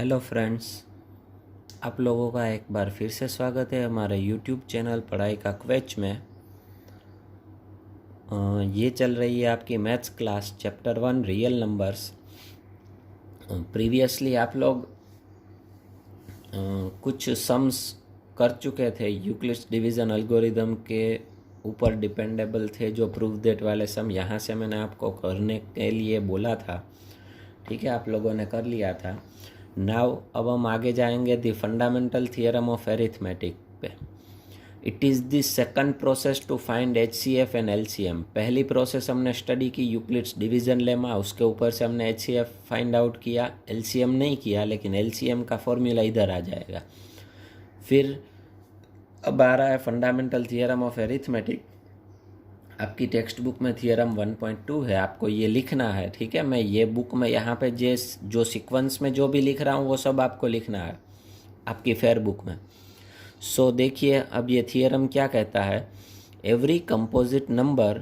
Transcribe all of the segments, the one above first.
Hello friends, आप लोगों का एक बार फिर से स्वागत है हमारे यूट्यूब चैनल पढ़ाई का क्वेच में। ये चल रही है आपकी maths class chapter 1 real numbers. Previously आप लोग कुछ सम्स कर चुके थे, यूक्लिड्स डिवीज़न एल्गोरिदम के ऊपर डिपेंडेबल थे जो प्रूफ दैट वाले सम। यहाँ से मैंने आपको करने के लिए बोला था, ठीक है, आप लोगों ने कर लिया था। नाउ अब हम आगे जाएंगे the fundamental theorem of arithmetic पे। It is the second process to find HCF and LCM। पहली प्रोसेस हमने स्टडी की यूक्लिड्स डिवीज़न लेमा, उसके ऊपर से हमने HCF फाइंड आउट किया, LCM नहीं किया, लेकिन LCM का फॉर्मूला इधर आ जाएगा। फिर अब आ रहा है फंडामेंटल थियरम ऑफ एरिथमेटिक। आपकी टेक्स्ट बुक में थियरम 1.2 है, आपको ये लिखना है, ठीक है। मैं ये बुक में यहाँ पे जो सीक्वेंस में जो भी लिख रहा हूँ वो सब आपको लिखना है आपकी फेयर बुक में। सो देखिए, अब ये थियरम क्या कहता है। Every composite number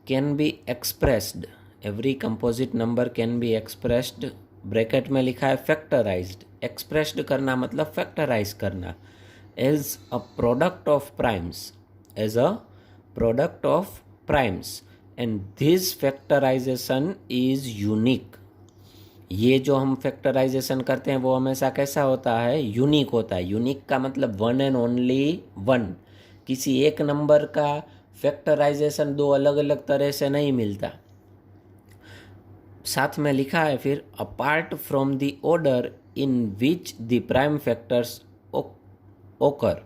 can be expressed, every composite number can be expressed, bracket में लिखा है फैक्टराइज्ड। एक्सप्रेस्ड करना मतलब फैक्टराइज करना, as a product of primes, as a product of primes, and this factorization is unique। ये जो हम factorisation करते हैं वो हमेशा कैसा होता है, यूनिक होता है। यूनिक का मतलब वन एंड ओनली वन। किसी एक नंबर का फैक्टराइजेशन दो अलग अलग तरह से नहीं मिलता। साथ में लिखा है फिर apart from the order in which the prime factors occur.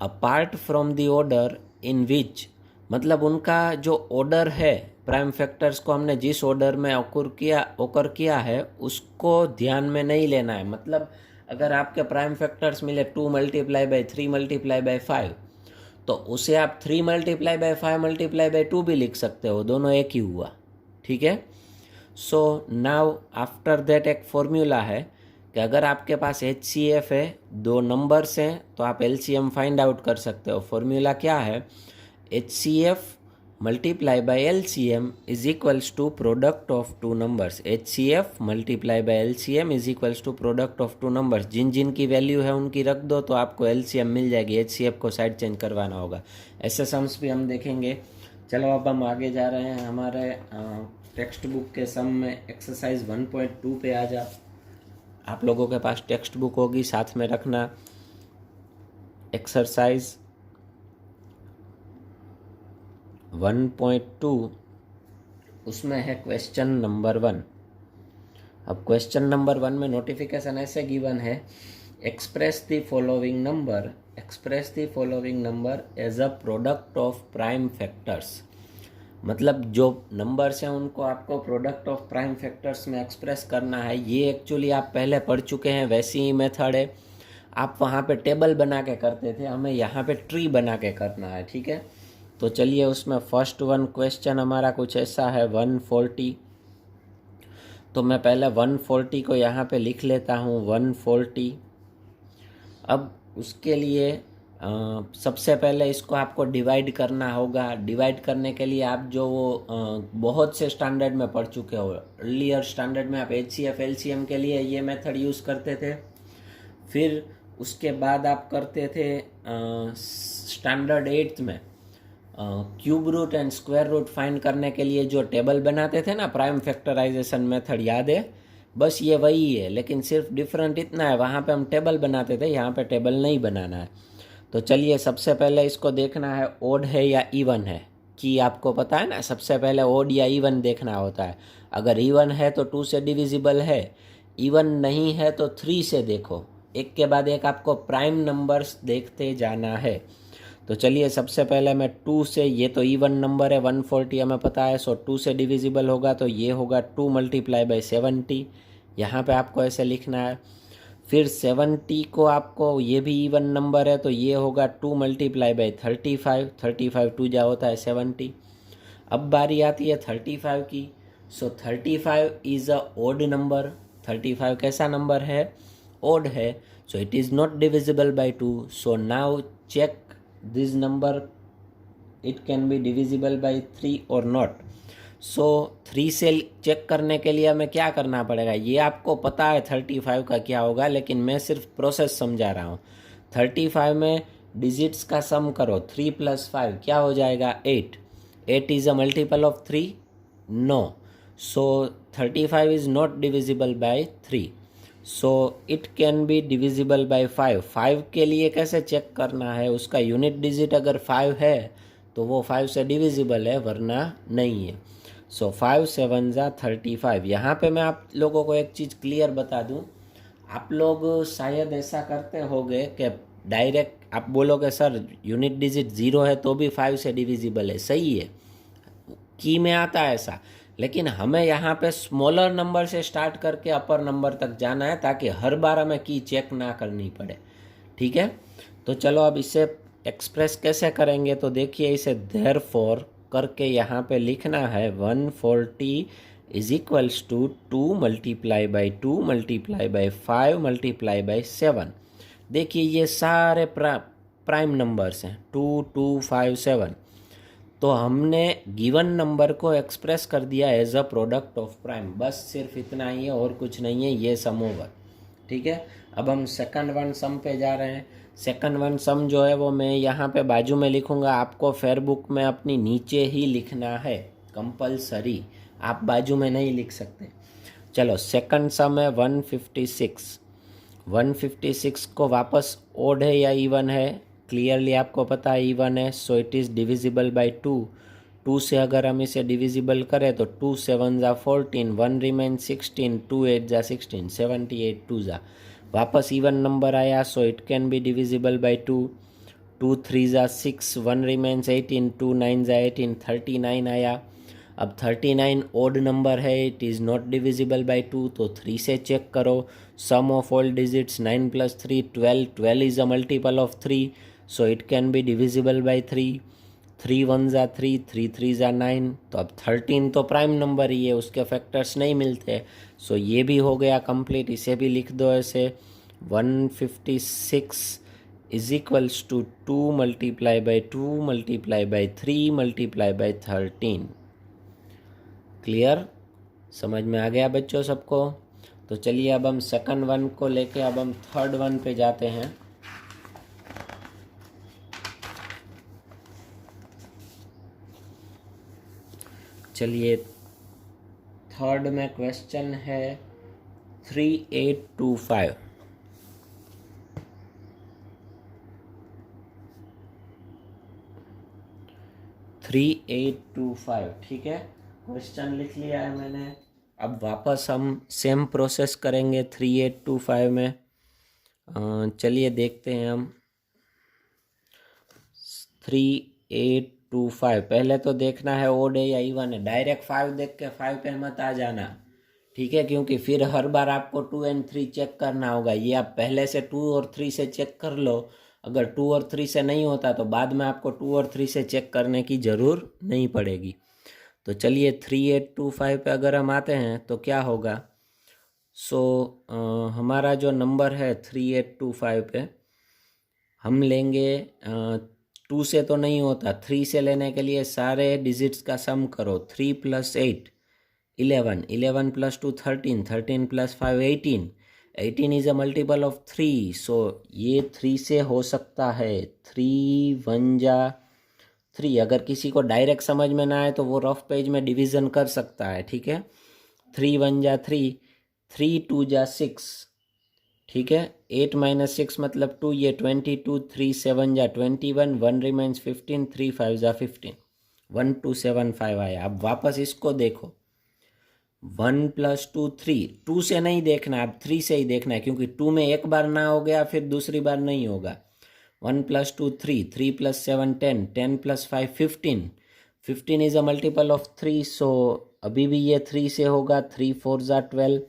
Apart from the order in which मतलब उनका जो ऑर्डर है, प्राइम फैक्टर्स को हमने जिस ऑर्डर में ओकर किया है उसको ध्यान में नहीं लेना है। मतलब अगर आपके प्राइम फैक्टर्स मिले 2 × 3 × 5, तो उसे आप 3 × 5 × 2 भी लिख सकते हो, दोनों एक ही हुआ, ठीक है। सो नाउ आफ्टर दैट एक फॉर्मूला है कि अगर आपके पास HCF है, दो नंबर्स हैं, तो आप LCM फाइंड आउट कर सकते हो। फॉर्मूला क्या है, HCF × LCM is equals to product of two numbers. HCF × LCM is equals to product of two numbers. जिन जिन की वैल्यू है उनकी रख दो तो आपको LCM मिल जाएगी, HCF को साइड चेंज करवाना होगा। ऐसे सम्स भी हम देखेंगे। चलो अब हम आगे जा रहे हैं हमारे टेक्स्ट बुक के सम में। एक्सरसाइज 1.2 पे आ जा। आप लोगों के पास टेक्स्ट बुक होगी, साथ में रखना। एक्सरसाइज 1.2 उसमें है क्वेश्चन नंबर 1। अब क्वेश्चन नंबर 1 में नोटिफिकेशन ऐसे गिवन है, express the following number, express the following number as a product of prime factors. मतलब जो नंबर्स हैं उनको आपको प्रोडक्ट ऑफ प्राइम फैक्टर्स में एक्सप्रेस करना है। ये एक्चुअली आप पहले पढ़ चुके हैं, वैसी ही मेथड है। आप वहाँ पे टेबल बना के करते थे, हमें यहाँ पे ट्री बना के करना है, ठीक है। तो चलिए उसमें फर्स्ट वन क्वेश्चन हमारा कुछ ऐसा है 140। तो मैं पहले 140 को यहाँ पे लिख लेता हूँ 140। अब उसके लिए सबसे पहले इसको आपको डिवाइड करना होगा। डिवाइड करने के लिए आप जो वो बहुत से स्टैंडर्ड में पढ़ चुके हो, अर्लियर स्टैंडर्ड में आप HCF LCM के लिए ये मेथड यूज़ करते थे। फिर उसके बाद आप करते थे स्टैंडर्ड 8th में cube root and square root find करने के लिए जो टेबल बनाते थे ना, प्राइम फैक्टराइजेशन मेथड, याद है? बस ये वही है, लेकिन सिर्फ डिफरेंट इतना है, वहाँ पे हम टेबल बनाते थे, यहाँ पे टेबल नहीं बनाना है। तो चलिए सबसे पहले इसको देखना है ओड है या इवन है, कि आपको पता है ना, सबसे पहले ओड या इवन देखना होता है। अगर इवन है तो 2 से डिविजिबल है, इवन नहीं है तो 3 से देखो। एक के बाद एक आपको प्राइम नंबर्स देखते जाना है। तो चलिए सबसे पहले मैं 2 से, ये तो इवन नंबर है 140 हमें पता है, सो 2 से डिविजिबल होगा तो ये होगा 2 × 70। यहाँ पे आपको ऐसे लिखना है। फिर 70 को आपको, ये भी इवन नंबर है तो ये होगा 2 × 35। 35 2 जा होता है 70। अब बारी आती है 35 की। So 35 is a odd number. 35 कैसा नंबर है, ओड है। So it is not divisible by 2। So now check this number, it can be divisible by 3 or not. सो 3 से चेक करने के लिए हमें क्या करना पड़ेगा, ये आपको पता है 35 का क्या होगा, लेकिन मैं सिर्फ प्रोसेस समझा रहा हूँ। 35 में डिजिट्स का सम करो, 3 + 5 क्या हो जाएगा, 8। 8 is a multiple of 3? No. So 35 is not divisible by 3। So it can be divisible by 5। 5 के लिए कैसे चेक करना है, उसका यूनिट डिजिट अगर 5 है तो वो 5 से डिविजिबल है, वरना नहीं है। सो 5 7 ज़ा 35। यहाँ पे मैं आप लोगों को एक चीज़ क्लियर बता दूँ, आप लोग शायद ऐसा करते होंगे कि डायरेक्ट आप बोलोगे सर यूनिट डिजिट 0 है तो भी 5 से डिविजिबल है, सही है, की में आता है ऐसा, लेकिन हमें यहाँ पे स्मॉलर नंबर से स्टार्ट करके अपर नंबर तक जाना है ताकि हर बार हमें की चेक ना करनी पड़े। ठीक है, तो चलो अब इसे एक्सप्रेस कैसे करेंगे, तो देखिए इसे देयरफॉर करके यहाँ पे लिखना है 140 is equals to 2 multiply by 2 multiply by 5 multiply by 7। देखिए ये सारे प्राइम नंबर्स हैं, 2 2 5 7। तो हमने गिवन नंबर को एक्सप्रेस कर दिया as a product of prime, बस सिर्फ इतना ही है और कुछ नहीं है, ये सम ओवर। ठीक है, अब हम सेकंड वन सम पे जा रहे हैं। सेकंड वन सम जो है वो मैं यहाँ पे बाजू में लिखूँगा, आपको फेयर बुक में अपनी नीचे ही लिखना है कंपलसरी, आप बाजू में नहीं लिख सकते। चलो सेकंड सम है 156। 156 को वापस ओड है या इवन है, क्लियरली आपको पता है इवन है, so it is divisible by 2। 2 से अगर हम इसे डिविजिबल करें तो 2 7 ज़ा 14, 1 रिमेन 16, 2 8 ज़ा 16, 78 2 ज़ा, वापस इवन नंबर आया, सो it can be divisible by 2। 2 3 ज़ा 6, 1 रिमेन्स 18, 2 9 ज़ा 18, 39 आया। अब 39 ओड नंबर है, it is not divisible by 2, तो 3 से चेक करो। Sum of all digits 9 + 3 12, 12 is a multiple of 3, so it can be divisible by 3। 3 1 ज़ा 3, 3 3 ज़ा 9, तो अब 13 तो प्राइम नंबर ही है, उसके फैक्टर्स नहीं मिलते, सो ये भी हो गया कंप्लीट। इसे भी लिख दो ऐसे, 156 is equals to 2 multiply by 2 multiply by 3 multiply by 13। Clear, समझ में आ गया बच्चों सबको? तो चलिए अब हम सेकंड वन को लेके अब हम थर्ड वन पे जाते हैं। चलिए थर्ड में क्वेश्चन है 3825। ठीक है, क्वेश्चन लिख लिया है मैंने। अब वापस हम सेम प्रोसेस करेंगे 3825 में। चलिए देखते हैं हम 3825। पहले तो देखना है ओड है या इवन है, डायरेक्ट 5 देख के 5 पे मत आ जाना, ठीक है, क्योंकि फिर हर बार आपको 2 और 3 चेक करना होगा। ये आप पहले से 2 और 3 से चेक कर लो, अगर 2 और 3 से नहीं होता तो बाद में आपको 2 और 3 से चेक करने की ज़रूर नहीं पड़ेगी। तो चलिए 3825 पे अगर हम आते हैं तो क्या होगा, हमारा जो नंबर है 3825 पे हम लेंगे 2 से तो नहीं होता, 3 से लेने के लिए सारे डिजिट्स का सम करो। 3 + 8 11, 11 + 2 13, 13 + 5 18, 18 इज़ अ मल्टीपल ऑफ 3, सो ये 3 से हो सकता है। 3 1 जा 3, अगर किसी को डायरेक्ट समझ में ना आए तो वो रफ पेज में डिवीज़न कर सकता है, ठीक है। 3 1 जा 3, 3 2 जा 6, ठीक है। 8 - 6 मतलब 2, ये 22, 3 7 जा 21, 1 रिमेन्स 15, 3 5 जा 15, 1275 आया। अब वापस इसको देखो, 1 + 2 3, 2 से नहीं देखना, अब 3 से ही देखना है, क्योंकि 2 में एक बार ना हो गया फिर दूसरी बार नहीं होगा। 1 + 2 3, 3 + 7 10, 10 + 5 15, 15 इज़ अ मल्टीपल ऑफ 3, सो अभी भी ये 3 से होगा। 3 4 जा 12,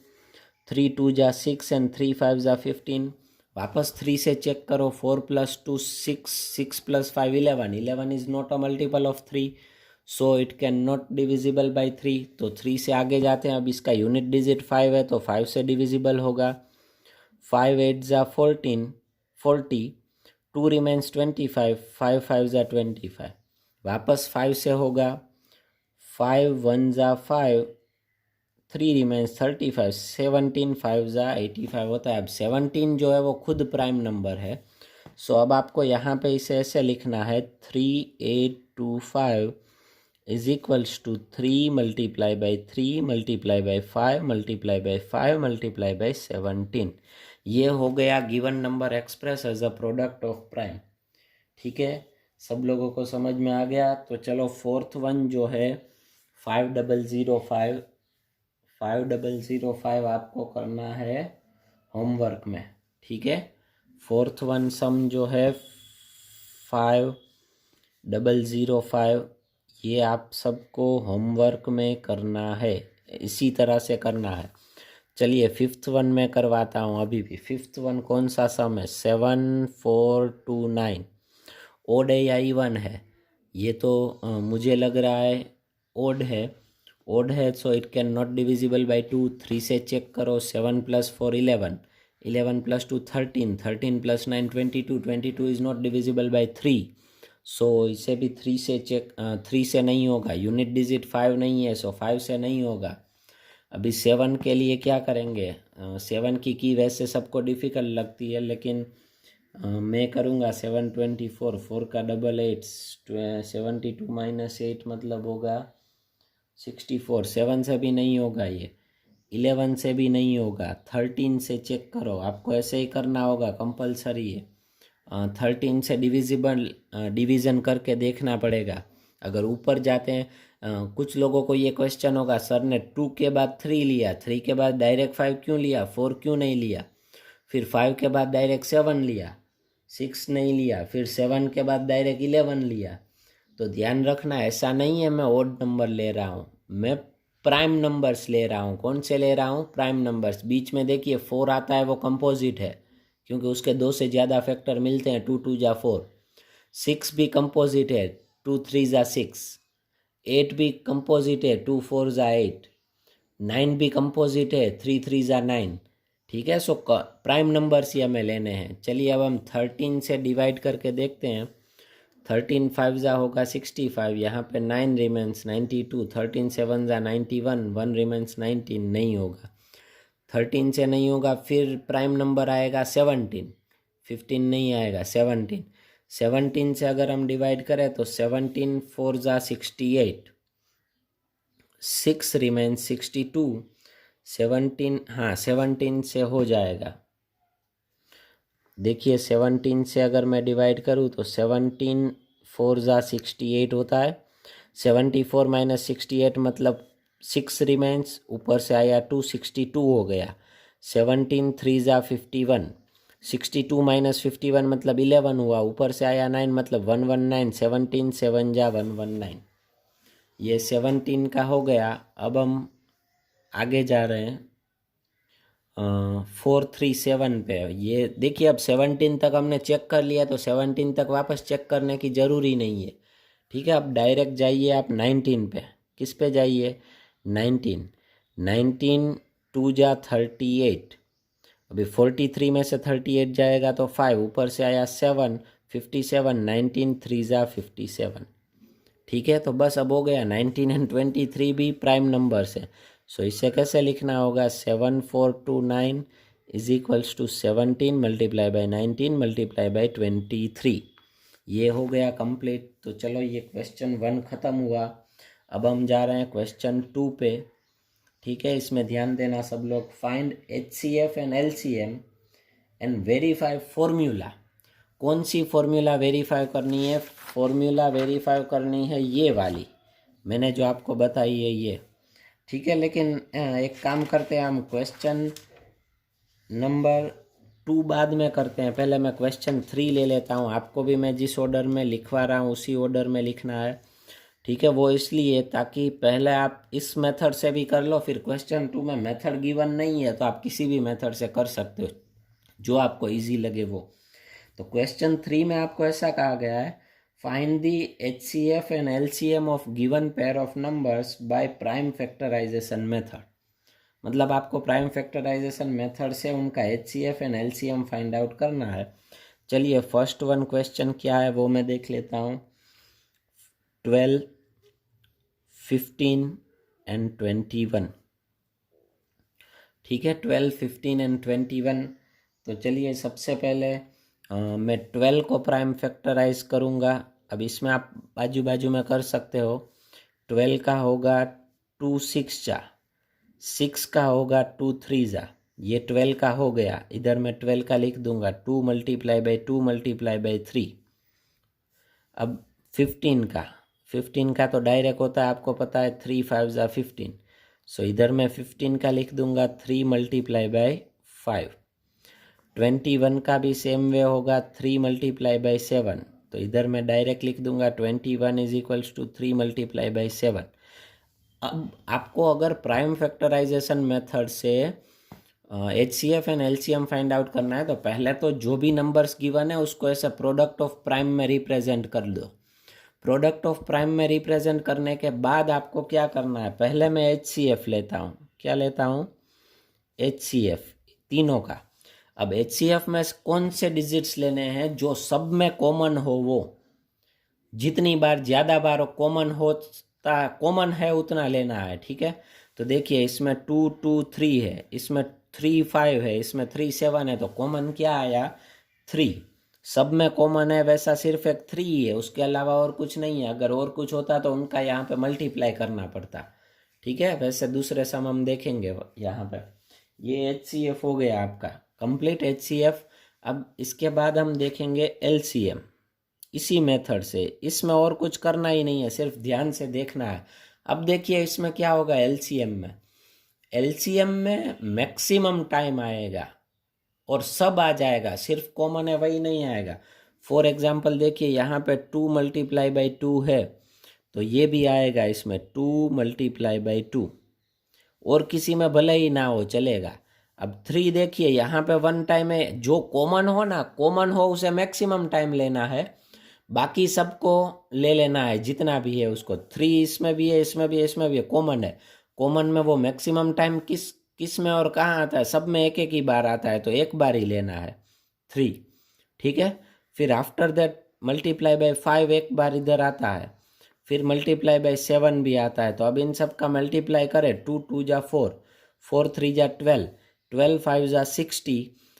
3 2 जा 6 एंड 3 5 जा 15। वापस 3 से चेक करो, 4 + 2 6, 6 + 5 11, 11 is not a multiple of 3, so it can not divisible by 3। तो 3 से आगे जाते हैं, अब इसका यूनिट डिजिट 5 है तो 5 से डिविजिबल होगा। 5 8 जा 14, 40, 2 रिमेन्स 25, 5 5 जा 25, वापस 5 से होगा। 5 1 जा 5, 3 रिमेन्स 35, 17 5 जा 85 होता है। अब 17 जो है वो खुद प्राइम नंबर है। सो अब आपको यहाँ पे इसे ऐसे लिखना है 3825 is equals to 3 multiply by 3 multiply by 5 multiply by 5 multiply by 17। ये हो गया given number express as a product of prime. ठीक है, सब लोगों को समझ में आ गया। तो चलो फोर्थ वन जो है 5005 आपको करना है होमवर्क में। ठीक है, फोर्थ वन सम जो है 5005 ये आप सबको होमवर्क में करना है, इसी तरह से करना है। चलिए फिफ्थ वन में करवाता हूँ अभी भी। फिफ्थ वन कौन सा सम है? 7429 ओड है या इवन है? ये तो मुझे लग रहा है ओड है। ओड है so it can not divisible by 2। 3 से चेक करो। 7 + 4 11, 11 + 2 13, 13 + 9 22, 22 इज नॉट डिविजिबल बाई 3। सो इसे भी 3 से चेक 3 से नहीं होगा। यूनिट डिजिट 5 नहीं है, सो 5 से नहीं होगा। अभी 7 के लिए क्या करेंगे? 7 की वैसे सबको डिफ़िकल्ट लगती है, लेकिन मैं करूँगा 724, 4 का डबल 8, 72 - 8 मतलब होगा 64। 7 से भी नहीं होगा, ये 11 से भी नहीं होगा। 13 से चेक करो, आपको ऐसे ही करना होगा, कंपलसरी है। 13 से डिवीज़न करके देखना पड़ेगा। अगर ऊपर जाते हैं कुछ लोगों को ये क्वेश्चन होगा, सर ने 2 के बाद 3 लिया, 3 के बाद डायरेक्ट 5 क्यों लिया, 4 क्यों नहीं लिया, फिर 5 के बाद डायरेक्ट 7 लिया, 6 नहीं लिया, फिर 7 के बाद डायरेक्ट 11 लिया। तो ध्यान रखना, ऐसा नहीं है मैं ओड नंबर ले रहा हूँ, मैं प्राइम नंबर्स ले रहा हूँ। कौन से ले रहा हूँ? Prime numbers. बीच में देखिए 4 आता है, वो कंपोजिट है क्योंकि उसके 2 से ज़्यादा फैक्टर मिलते हैं। 2 2 जा 4। 6 भी कंपोजिट है, 2 3 जा 6। 8 भी कंपोजिट है, 2 4 जा 8। 9 भी कंपोजिट है, 3 3 जा 9। ठीक है, सो प्राइम नंबर्स ही हमें लेने हैं। चलिए अब हम 13 से डिवाइड करके देखते हैं। 13 5 जा होगा 65, यहाँ पे 9 रिमेंस 92। 13 7 जा 91, 1 रिमेंस 19, नहीं होगा। 13 से नहीं होगा, फिर प्राइम नंबर आएगा 17, 15 नहीं आएगा, 17। 17 से अगर हम डिवाइड करें तो 17 4 जा 68, 6 रिमेंस 62। 17, हाँ 17 से हो जाएगा। देखिए 17 से अगर मैं डिवाइड करूँ तो 17 4 जा 68 होता है। 74 - 68 मतलब 6 रिमेंस, ऊपर से आया 2, 62 हो गया। 17 3 जा 51, 62 - 51 मतलब 11 हुआ, ऊपर से आया 9 मतलब 119। 17 7 जा 119, ये 17 का हो गया। अब हम आगे जा रहे हैं 437 पे। ये देखिए अब 17 तक हमने चेक कर लिया, तो 17 तक वापस चेक करने की ज़रूरी नहीं है। ठीक है, अब डायरेक्ट जाइए आप 19 पे। किस पे जाइए? 19। 19 2 जा 38। अभी 43 में से 38 जाएगा तो 5, ऊपर से आया 7, 57। 19 3 जा 57। ठीक है, तो बस अब हो गया। 19 एंड 23 भी प्राइम नंबर्स है। सो इसे कैसे लिखना होगा? 7429 is equals to 17 multiply by 19 multiply by 23। ये हो गया कंप्लीट। तो चलो ये क्वेश्चन 1 ख़त्म हुआ। अब हम जा रहे हैं क्वेश्चन 2 पे। ठीक है, इसमें ध्यान देना सब लोग। Find HCF and LCM and verify formula. कौन सी फॉर्मूला वेरीफाई करनी है? फॉर्मूला वेरीफाई करनी है ये वाली, मैंने जो आपको बताई है ये। ठीक है, लेकिन एक काम करते हैं, हम क्वेश्चन नंबर 2 बाद में करते हैं। पहले मैं क्वेश्चन 3 ले लेता हूँ। आपको भी मैं जिस ऑर्डर में लिखवा रहा हूँ उसी ऑर्डर में लिखना है। ठीक है, वो इसलिए ताकि पहले आप इस मेथड से भी कर लो, फिर क्वेश्चन 2 में मेथड गिवन नहीं है तो आप किसी भी मेथड से कर सकते हो जो आपको ईजी लगे वो। तो क्वेश्चन 3 में आपको ऐसा कहा गया है, find the HCF and LCM of given pair of numbers by prime factorization method. मतलब आपको प्राइम फैक्टराइजेशन मेथड से उनका HCF and LCM find out करना है। चलिए फर्स्ट वन क्वेश्चन क्या है वो मैं देख लेता हूँ। 12 15 एंड 21। ठीक है, 12, 15 एंड 21। तो चलिए सबसे पहले मैं 12 को प्राइम फैक्टराइज करूँगा। अब इसमें आप बाजू बाजू में कर सकते हो। 12 का होगा 2 6 जा, 6 का होगा 2 3 जा, ये 12 का हो गया। इधर मैं 12 का लिख दूंगा 2 मल्टीप्लाई बाई 2 मल्टीप्लाई बाई 3। अब 15 का तो डायरेक्ट होता है, आपको पता है 3 5 जा 15। सो इधर मैं 15 का लिख दूंगा 3 मल्टीप्लाई बाई 5। 21 का भी सेम वे होगा 3 मल्टीप्लाई बाई 7। तो इधर मैं डायरेक्ट लिख दूंगा 21 is equals to 3 multiply by 7। अब आपको अगर प्राइम फैक्टराइजेशन मेथड से HCF and LCM find out करना है तो पहले तो जो भी नंबर्स गिवन है उसको ऐसे प्रोडक्ट ऑफ प्राइम में रिप्रेजेंट कर दो। प्रोडक्ट ऑफ प्राइम में रिप्रेजेंट करने के बाद आपको क्या करना है, पहले मैं HCF लेता हूँ। क्या लेता हूँ? HCF तीनों का। अब HCF में कौन से डिजिट्स लेने हैं जो सब में कॉमन हो, वो जितनी बार ज़्यादा बार कॉमन है उतना लेना है। ठीक है, तो देखिए इसमें 2 2 3 है, इसमें 3 5 है, इसमें 3 7 है, तो कॉमन क्या आया? 3। सब में कॉमन है, वैसा सिर्फ एक 3 ही है, उसके अलावा और कुछ नहीं है। अगर और कुछ होता तो उनका यहाँ पे मल्टीप्लाई करना पड़ता। ठीक है, वैसे दूसरे सम हम देखेंगे यहाँ पे। ये HCF हो गया आपका कंप्लीट HCF। अब इसके बाद हम देखेंगे LCM इसी मेथड से। इसमें और कुछ करना ही नहीं है, सिर्फ ध्यान से देखना है। अब देखिए इसमें क्या होगा LCM में। LCM में मैक्सिमम टाइम आएगा और सब आ जाएगा, सिर्फ कॉमन है वही नहीं आएगा। फॉर एग्जांपल देखिए यहाँ पे 2 मल्टीप्लाई बाई 2 है, तो ये भी आएगा इसमें 2 मल्टीप्लाई बाई 2। और किसी में भले ही ना हो चलेगा। अब 3 देखिए यहाँ पे 1 टाइम है, जो कॉमन हो ना, कॉमन हो उसे मैक्सिमम टाइम लेना है, बाकी सबको ले लेना है जितना भी है उसको। 3 इसमें भी है, इसमें भी है, इसमें भी है, कॉमन है। कॉमन में वो मैक्सिमम टाइम किस में और कहाँ आता है? सब में एक एक ही बार आता है, तो एक बार ही लेना है 3। ठीक है, फिर आफ्टर दैट मल्टीप्लाई बाई 5 एक बार इधर आता है, फिर मल्टीप्लाई बाई 7 भी आता है। तो अब इन सब का मल्टीप्लाई करें, 2 2 जा 4, 4 3 जा 12, 12 5 जा 60,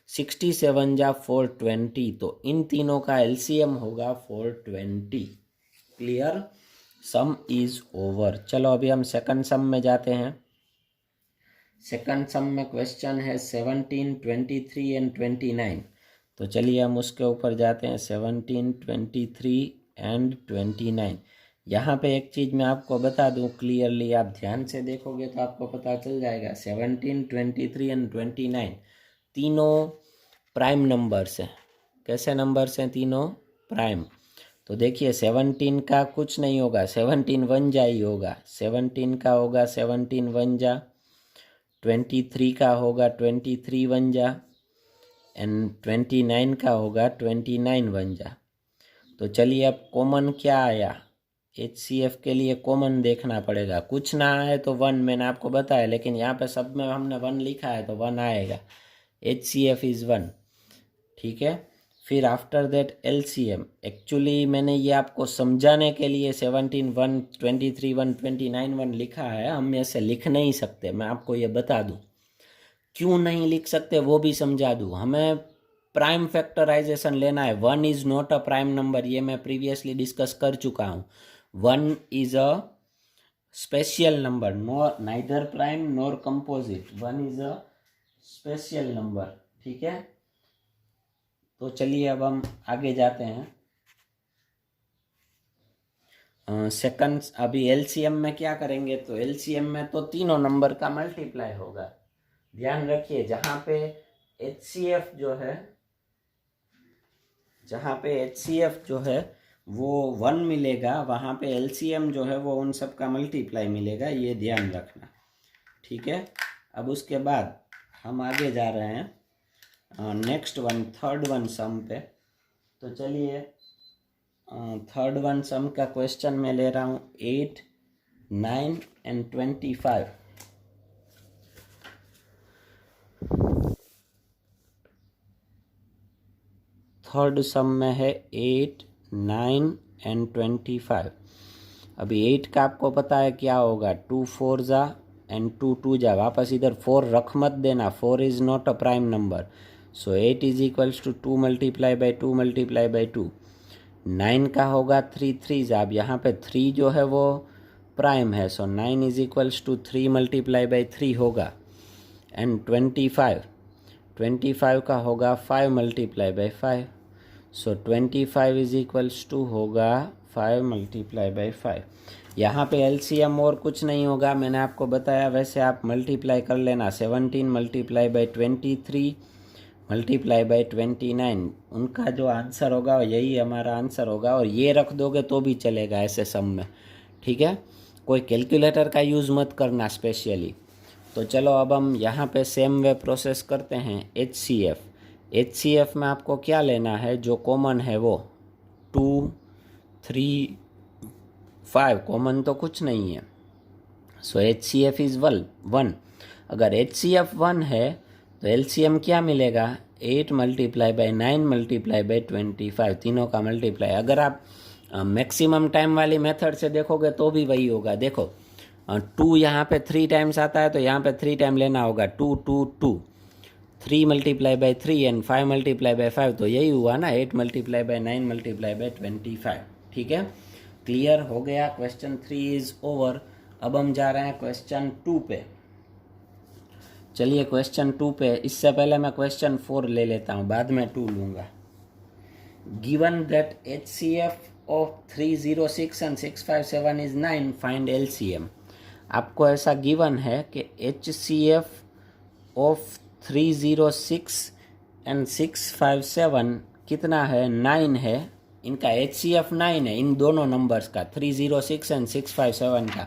67 जा 420। तो इन तीनों का LCM होगा 420। क्लियर? Some is over. चलो अभी हम सेकंड सम में जाते हैं। सेकंड सम में क्वेश्चन है 17, 23 एंड 29। तो चलिए हम उसके ऊपर जाते हैं। 17, 23 एंड 29। यहाँ पे एक चीज़ मैं आपको बता दूँ क्लियरली, आप ध्यान से देखोगे तो आपको पता चल जाएगा। 17, 23 एंड 29 तीनों प्राइम नंबर्स हैं। कैसे नंबर्स हैं? तीनों प्राइम। तो देखिए 17 का कुछ नहीं होगा, 17 1 जा ही होगा। 17 का होगा 17 1 जा, 23 का होगा 23 1 जा, एंड 29 का होगा 29 1 जा। तो चलिए अब कॉमन क्या आया? HCF के लिए कॉमन देखना पड़ेगा। कुछ ना आए तो 1, मैंने आपको बताया, लेकिन यहाँ पे सब में हमने 1 लिखा है तो 1 आएगा। HCF is 1। ठीक है, फिर आफ्टर दैट LCM। एक्चुअली मैंने ये आपको समझाने के लिए 17 1, 23 1, 29 1 लिखा है। हम ऐसे लिख नहीं सकते, मैं आपको ये बता दूँ क्यों नहीं लिख सकते, वो भी समझा दूँ। हमें प्राइम फैक्टराइजेशन लेना है। 1 is not a prime number, ये मैं प्रीवियसली डिस्कस कर चुका हूँ। 1 is a special number, neither prime nor composite. 1 is a special number. ठीक है, तो चलिए अब हम आगे जाते हैं। सेकंड अभी LCM में क्या करेंगे? तो LCM में तो तीनों नंबर का मल्टीप्लाई होगा। ध्यान रखिए, जहाँ पे HCF जो है, जहाँ पे HCF जो है वो 1 मिलेगा, वहाँ पे LCM जो है वो उन सब का मल्टीप्लाई मिलेगा, ये ध्यान रखना। ठीक है, अब उसके बाद हम आगे जा रहे हैं नेक्स्ट वन, थर्ड वन सम पे। तो चलिए थर्ड वन सम का क्वेश्चन मैं ले रहा हूँ 8, 9 एंड 25। थर्ड सम में है 8, 9 एंड 25। अभी 8 का आपको पता है क्या होगा, 2 4 जा एंड 2 2 जा, वापस इधर 4 रख मत देना, 4 is not a prime number. So 8 is equals to 2 multiply by 2 multiply by 2। 9 का होगा 3 3 जा, अब यहाँ पे 3 जो है वो प्राइम है, so 9 is equals to 3 multiply by 3 होगा। एंड 25 का होगा 5 multiply by 5, so 25 is equals to होगा 5 मल्टीप्लाई बाई 5। यहाँ पे एलसीएम और कुछ नहीं होगा, मैंने आपको बताया, वैसे आप मल्टीप्लाई कर लेना। 17 मल्टीप्लाई बाई 23 मल्टीप्लाई बाई 29, उनका जो आंसर होगा यही हमारा आंसर होगा। और ये रख दोगे तो भी चलेगा ऐसे सम में, ठीक है। कोई कैलकुलेटर का यूज़ मत करना स्पेशली। तो चलो अब हम यहाँ पे सेम वे प्रोसेस करते हैं। HCF में आपको क्या लेना है, जो कॉमन है वो 2 3 5, कॉमन तो कुछ नहीं है। सो HCF इज़ 1। अगर HCF 1 है तो LCM क्या मिलेगा, 8 मल्टीप्लाई बाई 9 मल्टीप्लाई बाई 25, तीनों का मल्टीप्लाई। अगर आप मैक्सिमम टाइम वाली मेथड से देखोगे तो भी वही होगा। देखो 2 यहाँ पे 3 टाइम्स आता है तो यहाँ पे 3 टाइम लेना होगा, 2 2 2, 3 multiply by 3 and 5 multiply by 5, तो यही हुआ ना, 8 मल्टीप्लाई बाई 9 मल्टीप्लाई बाई 25, ठीक है। क्लियर हो गया, क्वेश्चन 3 इज ओवर। अब हम जा रहे हैं क्वेश्चन 2 पे। चलिए क्वेश्चन 2 पे, इससे पहले मैं क्वेश्चन 4 ले लेता हूँ, बाद में 2 लूँगा। Given that HCF of 306 and 657 is 9, find LCM। आपको ऐसा गिवन है कि HCF ऑफ 306 एंड 657 कितना है, 9 है। इनका HCF 9 है, इन दोनों नंबर्स का, 306 एंड 657 का।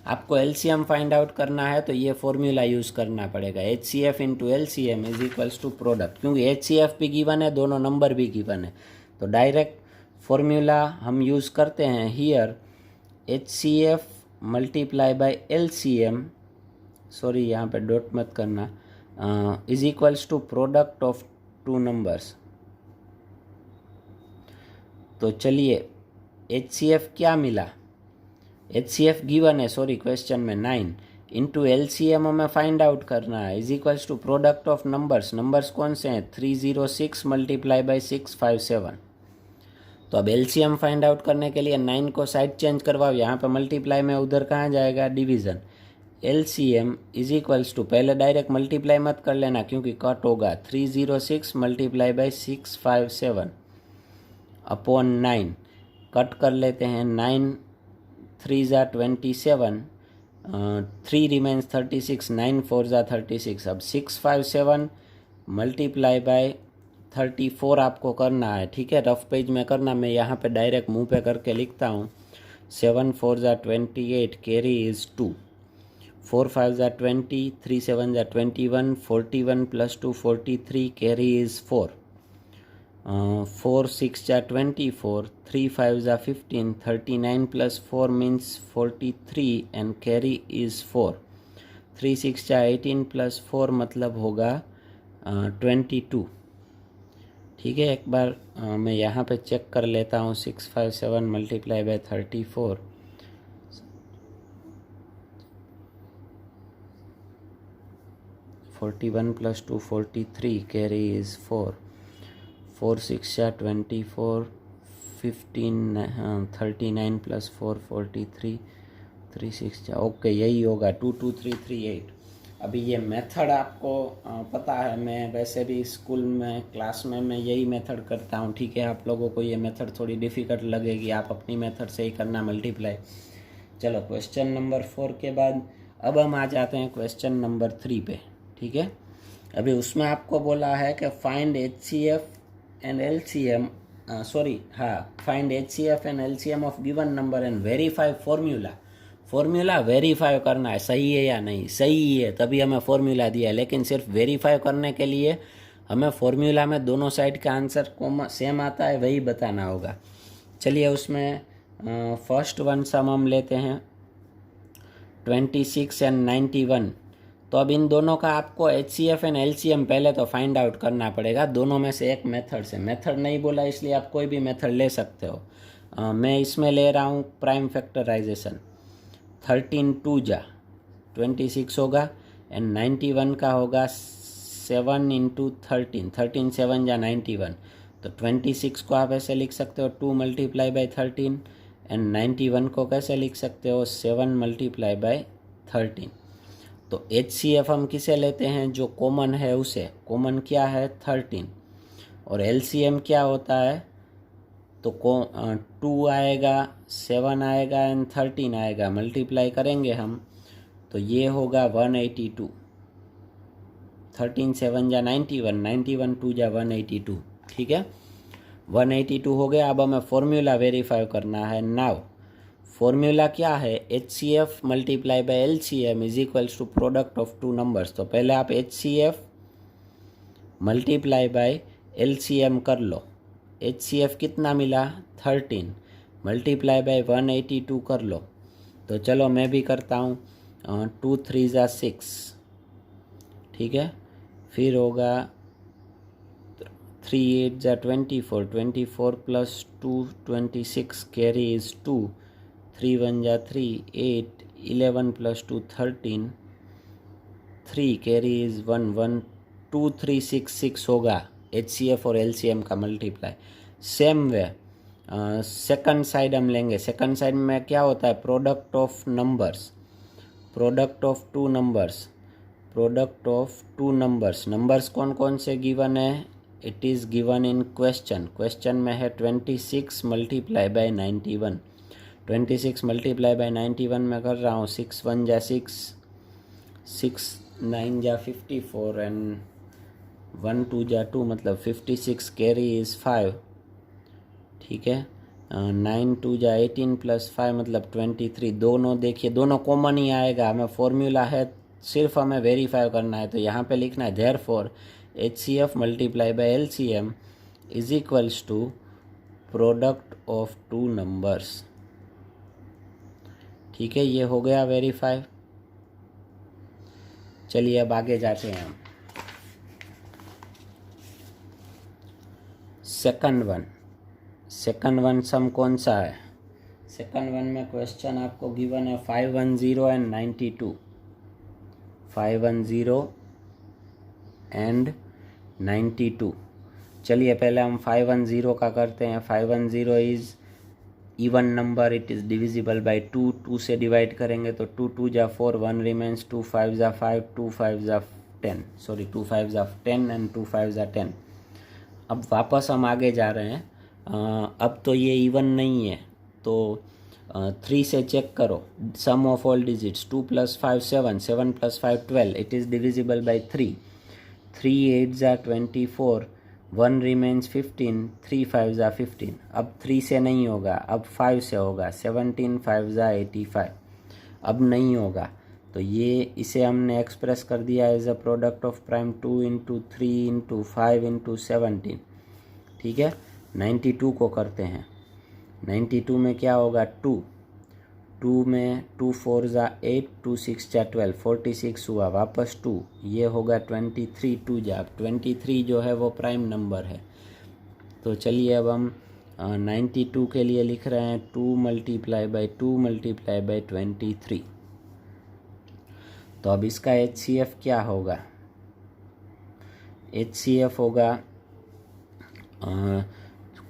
आपको LCM फाइंड आउट करना है तो ये फॉर्मूला यूज़ करना पड़ेगा, HCF into LCM is equals to product. क्योंकि HCF भी गिवन है, दोनों नंबर भी गिवन है, तो डायरेक्ट फॉर्मूला हम यूज़ करते हैं here, HCF multiply by LCM, sorry यहाँ पे डॉट मत करना, is equals to product of 2 numbers. तो चलिए HCF क्या मिला, HCF गिवन है, सॉरी क्वेश्चन में 9, इंटू LCM हमें फाइंड आउट करना है, is equals to product of numbers. Numbers कौन से हैं, 306 मल्टीप्लाई बाई 657। तो अब LCM फाइंड आउट करने के लिए 9 को साइड चेंज करवाओ, यहाँ पे मल्टीप्लाई में, उधर कहाँ जाएगा, division. LCM is equals to, पहले डायरेक्ट मल्टीप्लाई मत कर लेना क्योंकि कट होगा, 306 मल्टीप्लाई बाई 657 अपॉन 9, कट कर लेते हैं, 9 3 जा 27, 3 रिमेन्स 36, 9 4 जा 36। अब 657 मल्टीप्लाई बाय 34 आपको करना है, ठीक है, रफ पेज में करना, मैं यहाँ पे डायरेक्ट मुंह पे करके लिखता हूँ। 7 4 जा 28, कैरी इज़ 2, 4 5 जा 20, 3 7 जा 21, 41 प्लस 2 43, कैरी इज़ 4, 4 6 जा 24, 3 5 जा 15, 39 plus 4 means 43 and carry is 4, 3 6 जा 18 प्लस 4 मतलब होगा 22, ठीक है। एक बार मैं यहाँ पे चेक कर लेता हूँ, 657 multiply by 34, 41 plus 2 43, carry is 4, 4 6 जा 24, 15 39 प्लस 4 43, 3 6 जा, ओके यही होगा 22338। अभी ये मेथड आपको पता है, मैं वैसे भी स्कूल में क्लास में मैं यही मेथड करता हूँ, ठीक है। आप लोगों को ये मेथड थोड़ी डिफ़िकल्ट लगेगी, आप अपनी मेथड से ही करना मल्टीप्लाई। चलो क्वेश्चन नंबर 4 के बाद अब हम आ जाते हैं क्वेश्चन नंबर 3 पे, ठीक है। अभी उसमें आपको बोला है कि find HCF and LCM, find HCF and LCM of given number and verify formula verify करना है, सही है या नहीं, सही है तभी हमें फॉर्मूला दिया है, लेकिन सिर्फ वेरीफाई करने के लिए हमें फॉर्मूला में दोनों साइड का आंसर सेम आता है वही बताना होगा। चलिए उसमें फर्स्ट वन सम हम लेते हैं 26 एंड 91। तो अब इन दोनों का आपको HCF एंड LCM पहले तो फाइंड आउट करना पड़ेगा, दोनों में से एक मेथड से। मेथड नहीं बोला इसलिए आप कोई भी मेथड ले सकते हो। मैं इसमें ले रहा हूँ प्राइम फैक्टराइजेशन। 13 2 जा 26 होगा एंड 91 का होगा 7 इंटू 13, 13 7 जा 91। तो 26 को आप ऐसे लिख सकते हो 2 मल्टीप्लाई बाई 13 एंड 91 को कैसे लिख सकते हो 7 मल्टीप्लाई बाई 13। तो HCF हम किसे लेते हैं, जो कॉमन है उसे। कॉमन क्या है 13 और LCM क्या होता है, तो 2 आएगा 7 आएगा एंड 13 आएगा, मल्टीप्लाई करेंगे हम तो ये होगा 182। 13 7 जा 91, 91 2 जा 182। ठीक है, 182 हो गया। अब हमें फॉर्मूला वेरीफाई करना है। नाउ फॉर्मूला क्या है, HCF multiply by LCM is equals to product of two numbers. तो पहले आप HCF मल्टीप्लाई बाय LCM कर लो। HCF कितना मिला 13 मल्टीप्लाई बाय 182 कर लो। तो चलो मैं भी करता हूँ, 2 3 जा 6। ठीक है, फिर होगा 3 8 जा 24, 24 प्लस 2 26, कैरी इज 2, 3 1 जा 3 8, 11 प्लस 2 13, 3 कैरी इज 1 1 2 3 6 6 होगा HCF और LCM का multiply. Same way second side हम लेंगे। सेकंड साइड में क्या होता है, product of numbers, product of two numbers, product of two numbers. Numbers कौन कौन से गिवन है, it is given in question. Question में है 26 मल्टीप्लाई बाय 91। 26 मल्टीप्लाई बाय 91 में कर रहा हूँ, 6 1 जा 6, 6 9 जा 54 एंड 1 2 जा 2 मतलब 56, कैरी इज़ 5। ठीक है, 9 2 जा 18 प्लस 5 मतलब 23। दोनों देखिए दोनों कॉमन ही आएगा। हमें फॉर्मूला है, सिर्फ हमें वेरीफाई करना है। तो यहाँ पे लिखना है therefore HCF multiply by LCM is equals to product of two numbers. ठीक है, ये हो गया वेरीफाई। चलिए अब आगे जाते हैं हम। सेकंड वन सम कौन सा है, सेकंड वन में क्वेश्चन आपको गिवन है 510 एंड 92। 510 एंड 92। चलिए पहले हम 510 का करते हैं। 510 is even number, it is divisible by 2। 2 से डिवाइड करेंगे तो 2 2 जा 4, 1 रिमेंस, 2 5 जा 5, 2 5 जा 10, सॉरी 2 5 जा 10 एंड 2 5 जा 10। अब वापस हम आगे जा रहे हैं। अब तो ये इवन नहीं है, तो 3 से चेक करो, sum of all digits, 2 + 5 7, 7 + 5 12, it is divisible by 3। 3 8 जा 24, 1 रिमेन्स 15, 3 5 जा 15। अब 3 से नहीं होगा, अब 5 से होगा, 17 5 जा 85। अब नहीं होगा, तो ये इसे हमने एक्सप्रेस कर दिया as a product of prime 2 × 3 × 5 × 17। ठीक है, 92 को करते हैं। 92 में क्या होगा, 2 में 2 4 जा 8, 2 6 जा 12, 46 हुआ, वापस 2, ये होगा 23 2 जा। 23 जो है वो प्राइम नंबर है। तो चलिए अब हम 92 के लिए लिख रहे हैं 2 मल्टीप्लाई बाई 2 मल्टीप्लाई बाई 23। तो अब इसका HCF क्या होगा, HCF होगा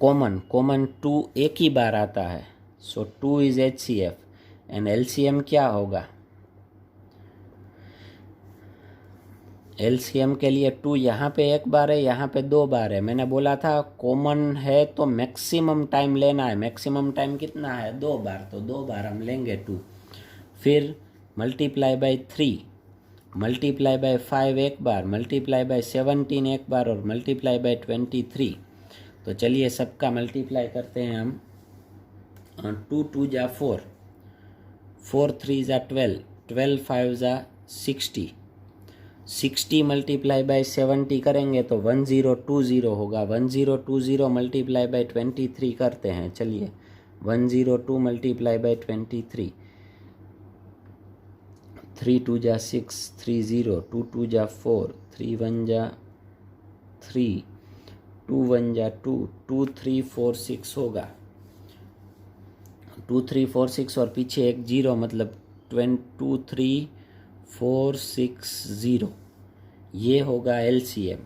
कॉमन 2 एक ही बार आता है, सो 2 इज HCF एंड LCM क्या होगा, LCM के लिए 2 यहाँ पे एक बार है, यहाँ पे 2 बार है। मैंने बोला था कॉमन है तो मैक्सिमम टाइम लेना है। मैक्सिमम टाइम कितना है, 2 बार, तो 2 बार हम लेंगे 2। फिर मल्टीप्लाई बाई 3, मल्टीप्लाई बाई 5 एक बार, मल्टीप्लाई बाई 17 एक बार और मल्टीप्लाई बाई 23। तो चलिए सबका मल्टीप्लाई करते हैं हम। 2 2 जा 4, 4 3 जा 12, 12 5 जा 60, 60 मल्टीप्लाई बाई 70 करेंगे तो 1020 होगा। 1020 मल्टीप्लाई बाई 23 करते हैं। चलिए 102 मल्टीप्लाई बाई 23, 3 2 जा 6, 3 0, 2 2 जा 4, 3 1 जा 3, 2 1 जा 2, 2 3 4 6 होगा। 2346 और पीछे एक जीरो, मतलब 23460, ये होगा LCM।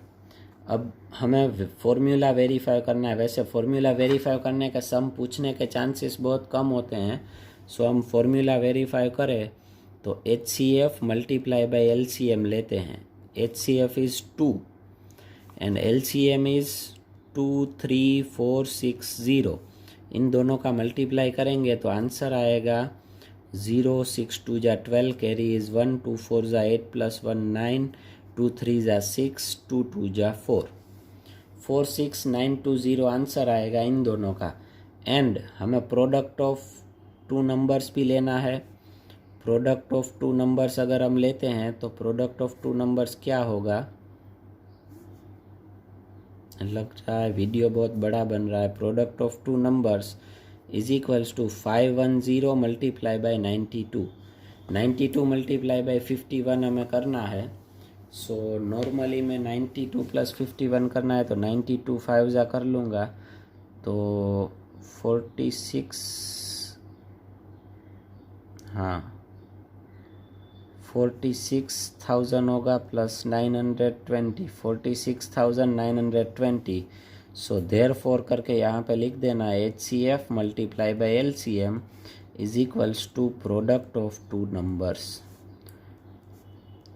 अब हमें फॉर्मूला वेरीफाई करना है। वैसे फॉर्मूला वेरीफाई करने का सम पूछने के चांसेस बहुत कम होते हैं, सो हम फॉर्मूला वेरीफाई करें तो HCF मल्टीप्लाई बाय LCM लेते हैं। HCF is 2 and LCM is 23460। इन दोनों का मल्टीप्लाई करेंगे तो आंसर आएगा 0, 6 2 जा 12, कैरी इज़ 1, 2 4 जा 8 + 1 9, 2 3 जा 6, 2 2 जा 4, 46920 आंसर आएगा इन दोनों का। एंड हमें प्रोडक्ट ऑफ टू नंबर्स भी लेना है। प्रोडक्ट ऑफ टू नंबर्स अगर हम लेते हैं तो प्रोडक्ट ऑफ टू नंबर्स क्या होगा, लग रहा है वीडियो बहुत बड़ा बन रहा है। Product of two numbers is equals to 510 multiply by 92, 92 multiply by 51 हमें करना है। सो नॉर्मली में 92 + 51 करना है तो 92 5 जा कर लूँगा तो 46, हाँ 46,000 होगा प्लस 920, 46,920। सो देयरफॉर करके यहाँ पे लिख देना HCF multiply by LCM is equals to product of two numbers.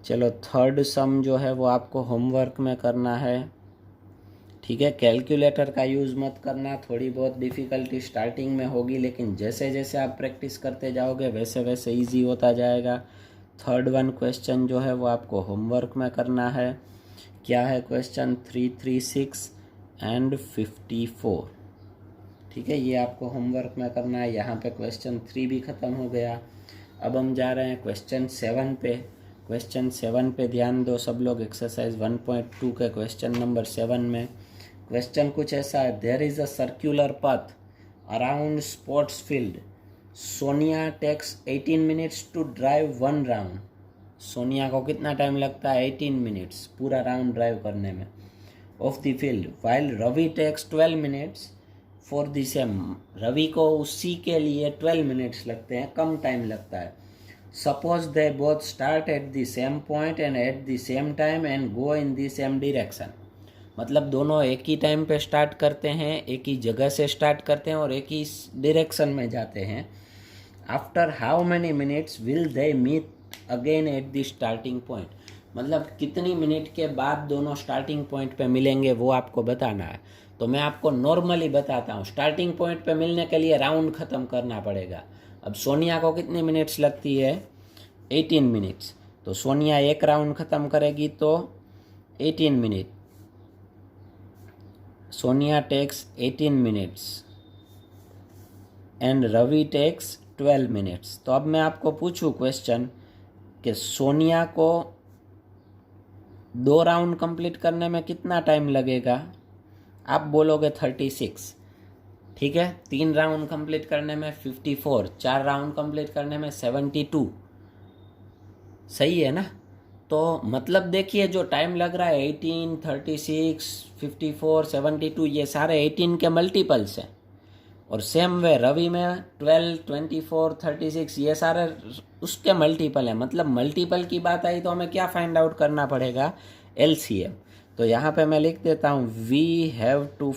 चलो थर्ड सम जो है वो आपको होमवर्क में करना है, ठीक है। कैलकुलेटर का यूज़ मत करना, थोड़ी बहुत डिफ़िकल्टी स्टार्टिंग में होगी, लेकिन जैसे जैसे आप प्रैक्टिस करते जाओगे वैसे वैसे इजी होता जाएगा। थर्ड वन क्वेश्चन जो है वो आपको होमवर्क में करना है। क्या है क्वेश्चन 336 एंड 54, ठीक है, ये आपको होमवर्क में करना है। यहाँ पे क्वेश्चन 3 भी ख़त्म हो गया। अब हम जा रहे हैं क्वेश्चन 7 पे। क्वेश्चन 7 पे ध्यान दो सब लोग। एक्सरसाइज 1.2 के क्वेश्चन नंबर 7 में क्वेश्चन कुछ ऐसा है, there is a circular path around sports field, Sonia takes 18 minutes to drive 1 round. Sonia को कितना टाइम लगता है? 18 मिनट्स पूरा राउंड ड्राइव करने में of the field, while Ravi takes 12 minutes for the same. Ravi को उसी के लिए 12 मिनट्स लगते हैं, कम टाइम लगता है। Suppose they both start at the same point and at the same time and go in the same direction. मतलब दोनों एक ही टाइम पे स्टार्ट करते हैं, एक ही जगह से स्टार्ट करते हैं और एक ही डायरेक्शन में जाते हैं। After how many minutes will they meet again at the starting point. मतलब कितनी मिनट के बाद दोनों स्टार्टिंग पॉइंट पे मिलेंगे वो आपको बताना है। तो मैं आपको नॉर्मली बताता हूँ। स्टार्टिंग पॉइंट पे मिलने के लिए राउंड ख़त्म करना पड़ेगा। अब सोनिया को कितनी मिनट्स लगती है? 18 मिनट्स। तो सोनिया एक राउंड ख़त्म करेगी तो 18 minute, Sonia takes 18 minutes and Ravi takes 12 minutes. तो अब मैं आपको पूछूं क्वेश्चन कि सोनिया को 2 राउंड कंप्लीट करने में कितना टाइम लगेगा? आप बोलोगे 36, ठीक है। 3 राउंड कंप्लीट करने में 54, 4 राउंड कंप्लीट करने में 72, सही है ना। तो मतलब देखिए जो टाइम लग रहा है 18, 36, 54, 72 ये सारे 18 के मल्टीपल्स हैं। और सेम वे रवि में 12, 24, 36 ये सारे उसके मल्टीपल हैं। मतलब मल्टीपल की बात आई तो हमें क्या फाइंड आउट करना पड़ेगा? LCM। तो यहाँ पे मैं लिख देता हूँ we have to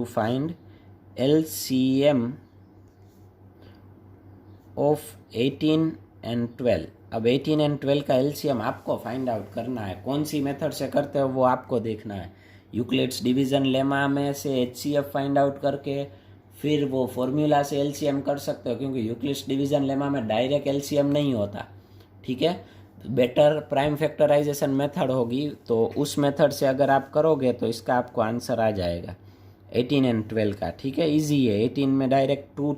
find LCM of 18 and 12। अब 18 एंड 12 का LCM आपको फाइंड आउट करना है। कौन सी मेथड से करते हो वो आपको देखना है। यूक्लिड्स डिवीज़न लेमा में से HCF फाइंड आउट करके फिर वो फॉर्मूला से LCM कर सकते हो, क्योंकि यूक्लिड्स डिवीज़न लेमा में डायरेक्ट LCM नहीं होता, ठीक है। बेटर प्राइम फैक्टराइजेशन मेथड होगी, तो उस मेथड से अगर आप करोगे तो इसका आपको आंसर आ जाएगा 18 एंड 12 का, ठीक है। ईजी है। 18 में डायरेक्ट 2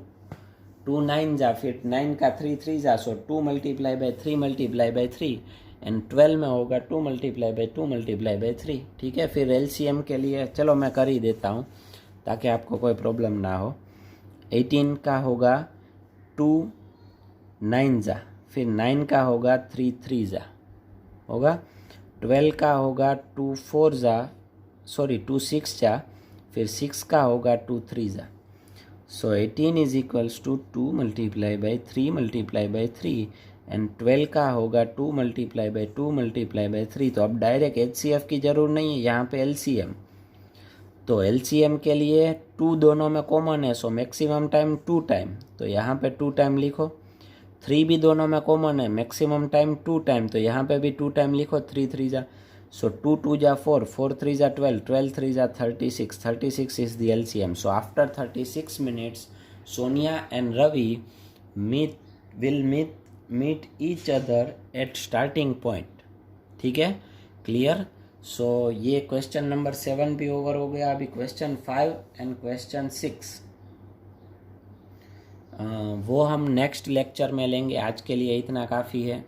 9 जा, फिर 9 का 3 3 जा, सो 2 multiply by 3 multiply by 3 and 12 में होगा 2 मल्टीप्लाई बाय 2 मल्टीप्लाई बाय 3, ठीक है। फिर LCM के लिए चलो मैं कर ही देता हूँ ताकि आपको कोई प्रॉब्लम ना हो। 18 का होगा 2 9 जा, फिर 9 का होगा 3 3 जा होगा, 12 का होगा 2 4 जा, सॉरी 2 6 जा, फिर 6 का होगा 2 3 जा। So 18 is equals to 2 multiply by 3 multiply by 3 and 12 का होगा 2 मल्टीप्लाई बाई 2 मल्टीप्लाई बाई 3। तो अब डायरेक्ट HCF की ज़रूर नहीं है, यहाँ पे LCM। तो LCM के लिए 2 दोनों में कॉमन है, सो मैक्सिमम टाइम 2 टाइम, तो यहाँ पे 2 टाइम लिखो। 3 भी दोनों में कॉमन है, मैक्सिमम टाइम 2 टाइम, तो यहाँ पे भी 2 टाइम लिखो। 3 3 जा, सो 2 2 जा 4, 4 3 जा 12, 12 3 जा 36, 36 is the LCM. So after 36 minutes, Sonia and Ravi will meet each other at starting point. ठीक है, क्लियर। सो ये क्वेश्चन नंबर 7 भी ओवर हो गया। अभी क्वेश्चन 5 एंड क्वेश्चन 6 वो हम नेक्स्ट लेक्चर में लेंगे। आज के लिए इतना काफ़ी है।